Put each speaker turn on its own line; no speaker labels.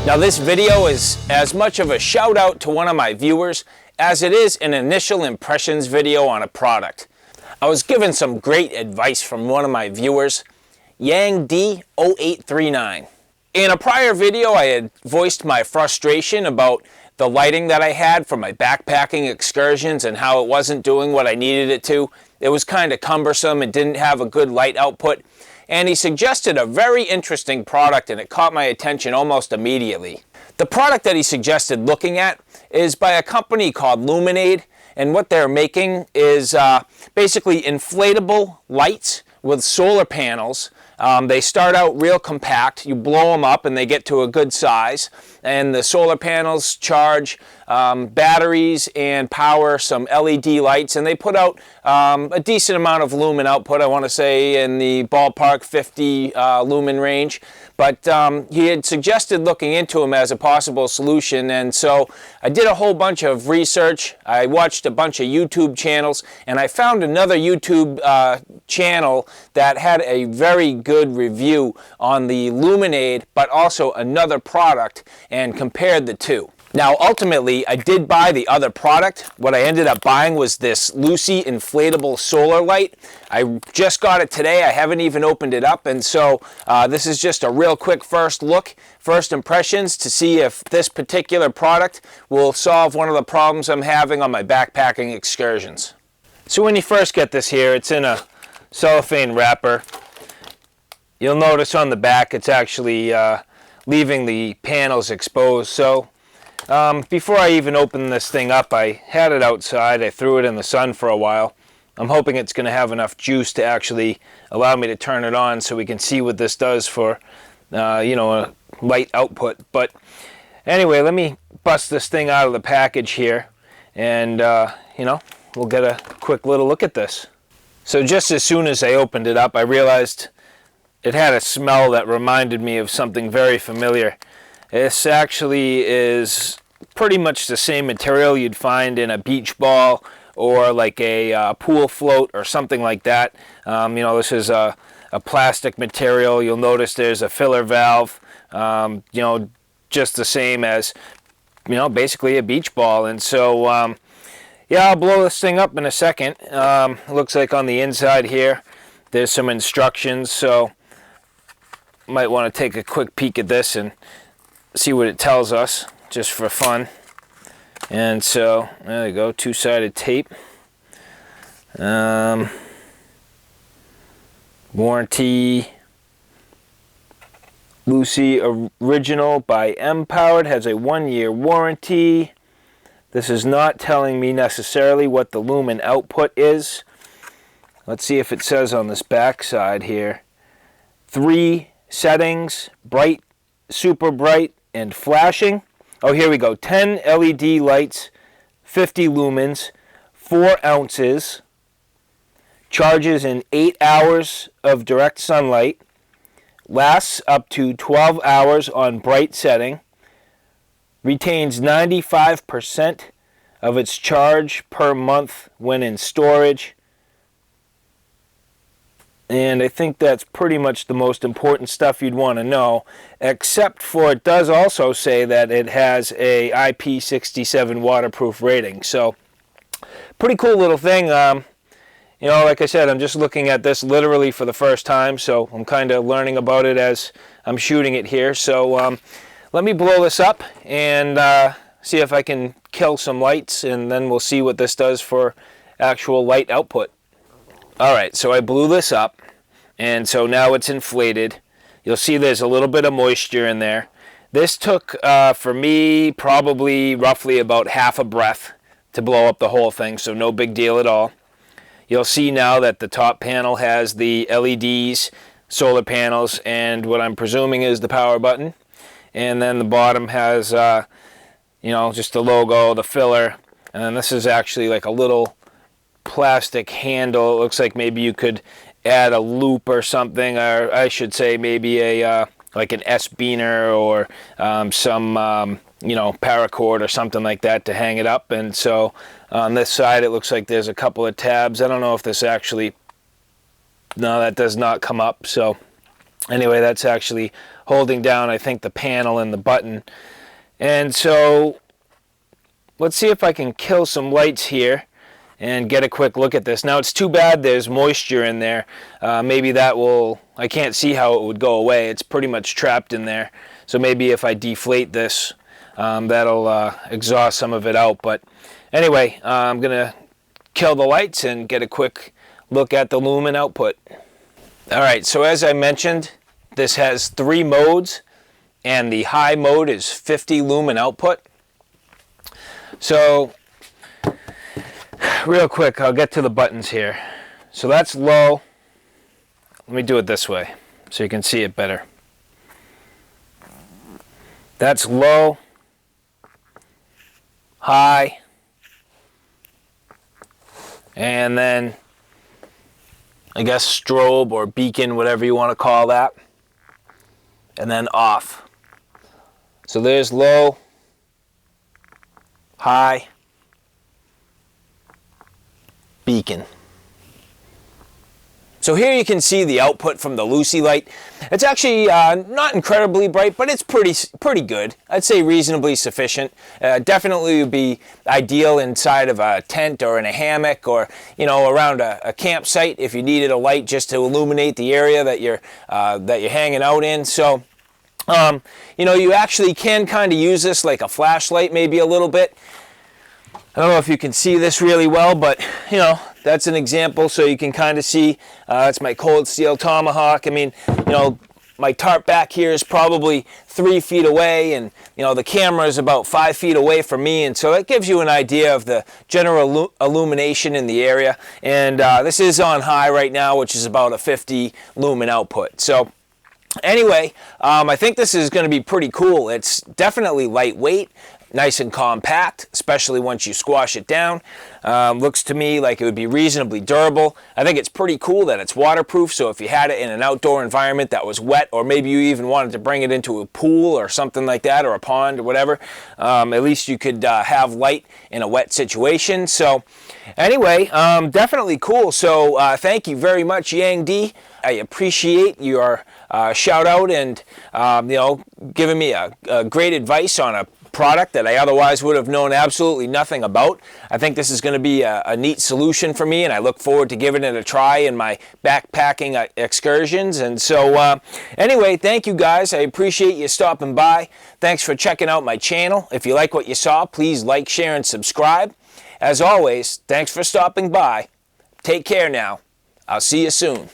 Now this video is as much of a shout out to one of my viewers as it is an initial impressions video on a product. I was given some great advice from one of my viewers, Yang D0839. In a prior video I had voiced my frustration about the lighting that I had for my backpacking excursions and how it wasn't doing what I needed it to. It was kind of cumbersome, it didn't have a good light output. And he suggested a very interesting product and it caught my attention almost immediately. The product that he suggested looking at is by a company called LuminAid, and what they're making is basically inflatable lights with solar panels. They start out real compact, you blow them up and they get to a good size, and the solar panels charge batteries and power some LED lights, and they put out a decent amount of lumen output. I want to say in the ballpark 50 lumen range, but he had suggested looking into them as a possible solution, and so I did a whole bunch of research. I watched a bunch of YouTube channels, and I found another YouTube channel that had a very good review on the LuminAid, but also another product, and compared the two. Now ultimately I did buy the other product. What I ended up buying was this Luci inflatable solar light. I just got it today, I haven't even opened it up, and so this is just a real quick first look, first impressions to see if this particular product will solve one of the problems I'm having on my backpacking excursions. So when you first get this here, it's in a cellophane wrapper. You'll notice on the back it's actually leaving the panels exposed. So before I even opened this thing up, I had it outside. I threw it in the sun for a while. I'm hoping it's going to have enough juice to actually allow me to turn it on so we can see what this does for you know, a light output. But anyway, let me bust this thing out of the package here, and you know, we'll get a quick little look at this. So just as soon as I opened it up, I realized it had a smell that reminded me of something very familiar. This actually is pretty much the same material you'd find in a beach ball or like a pool float or something like that. You know, this is a plastic material. You'll notice there's a filler valve, you know, just the same as, you know, basically a beach ball. And so, yeah, I'll blow this thing up in a second. It looks like on the inside here, there's some instructions, so might want to take a quick peek at this and see what it tells us, just for fun. And so, there you go, two-sided tape. Warranty, Luci Original by M-Powered, has a 1-year warranty. This is not telling me necessarily what the lumen output is. Let's see if it says on this back side here. 3 settings, bright, super bright, and flashing. Oh, here we go. 10 LED lights, 50 lumens, 4 ounces. Charges in 8 hours of direct sunlight. Lasts up to 12 hours on bright setting. Retains 95% of its charge per month when in storage. And I think that's pretty much the most important stuff you'd want to know, except for it does also say that it has a IP67 waterproof rating. So pretty cool little thing. You know, like I said, I'm just looking at this literally for the first time, so I'm kind of learning about it as I'm shooting it here. So let me blow this up and see if I can kill some lights, and then we'll see what this does for actual light output. Alright, so I blew this up, and so now it's inflated. You'll see there's a little bit of moisture in there. This took, for me, probably roughly about half a breath to blow up the whole thing, so no big deal at all. You'll see now that the top panel has the LEDs, solar panels, and what I'm presuming is the power button. And then the bottom has, you know, just the logo, the filler, and then this is actually like a little plastic handle. It looks like maybe you could add a loop or something, or I should say maybe a like an S-beaner or some you know, paracord or something like that to hang it up. And so on this side it looks like there's a couple of tabs. I don't know if this actually, no, that does not come up. So anyway, that's actually holding down, I think, the panel and the button. And so let's see if I can kill some lights here and get a quick look at this. Now it's too bad there's moisture in there. Maybe that will, I can't see how it would go away. It's pretty much trapped in there. So maybe if I deflate this, that'll exhaust some of it out. But anyway, I'm gonna kill the lights and get a quick look at the lumen output. Alright, so as I mentioned, this has 3 modes, and the high mode is 50 lumen output. So real quick, I'll get to the buttons here. So that's low. Let me do it this way so you can see it better. That's low, high, and then I guess strobe or beacon, whatever you want to call that, and then off. So there's low, high, beacon. So here you can see the output from the Luci light. It's actually not incredibly bright, but it's pretty good. I'd say reasonably sufficient. Definitely would be ideal inside of a tent or in a hammock, or around a campsite if you needed a light just to illuminate the area that you're hanging out in. So you actually can kind of use this like a flashlight, maybe a little bit. I don't know if you can see this really well, but that's an example so you can kind of see. It's my cold steel tomahawk. I mean, my tarp back here is probably 3 feet away, and the camera is about 5 feet away from me, and so that gives you an idea of the general illumination in the area. And this is on high right now, which is about a 50 lumen output. So anyway, I think this is going to be pretty cool. It's definitely lightweight, nice and compact, especially once you squash it down. Looks to me like it would be reasonably durable. I think it's pretty cool that it's waterproof, so if you had it in an outdoor environment that was wet, or maybe you even wanted to bring it into a pool or something like that, or a pond or whatever, at least you could have light in a wet situation. So anyway, definitely cool. So thank you very much, Yang D. I appreciate your shout out and giving me a great advice on a product that I otherwise would have known absolutely nothing about. I think this is going to be a neat solution for me, and I look forward to giving it a try in my backpacking excursions. And so anyway, thank you guys. I appreciate you stopping by. Thanks for checking out my channel. If you like what you saw, please like, share, and subscribe. As always, thanks for stopping by. Take care now. I'll see you soon.